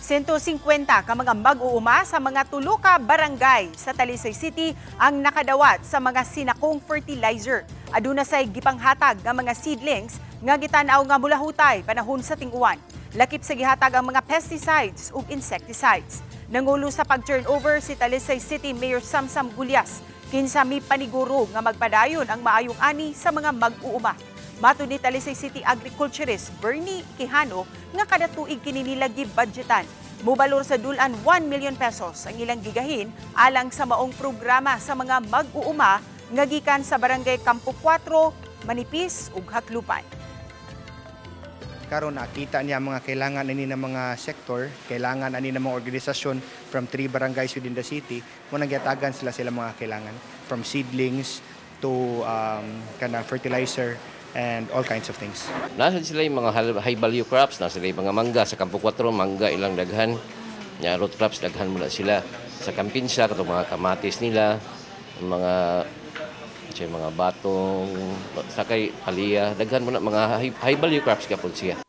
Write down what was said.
150 ka mga mag-uuma sa mga tulo ka barangay sa Talisay City ang nakadawat sa mga sinakong fertilizer. Aduna say gipanghatag nga mga seedlings nga gitanaw nga mulahutay panahon sa ting-uwan. Lakip sa gihatag ang mga pesticides ug insecticides. Nangulo sa pag-turnover si Talisay City Mayor Samsam Gulyas kinsa mi paniguro nga magpadayon ang maayong ani sa mga mag-uuma. Matud ni Talisay City Agriculturist Bernie Quijano nga kada tuig kini nila gibudgetan. Mubalor sa dulan 1 million pesos ang ilang gigahin alang sa maong programa sa mga mag-uuma nga gikan sa barangay Campo 4, Manipis ug Haklupan. Karon nakita niya mga kailangan ani ng mga sektor, kailangan ani ng mga organisasyon from 3 barangays within the city, mo nagyatagan sila mga kailangan from seedlings to fertilizer and all kinds of things. Nasa sila yung mga high value crops, nasa sila yung mga mangga sa Campo 4, mangga ilang daghan. Root crops daghan muna sila sa Campinsa, katong mga kamatis nila, mga batong, sakay, palya, daghan muna mga high value crops kapon siya.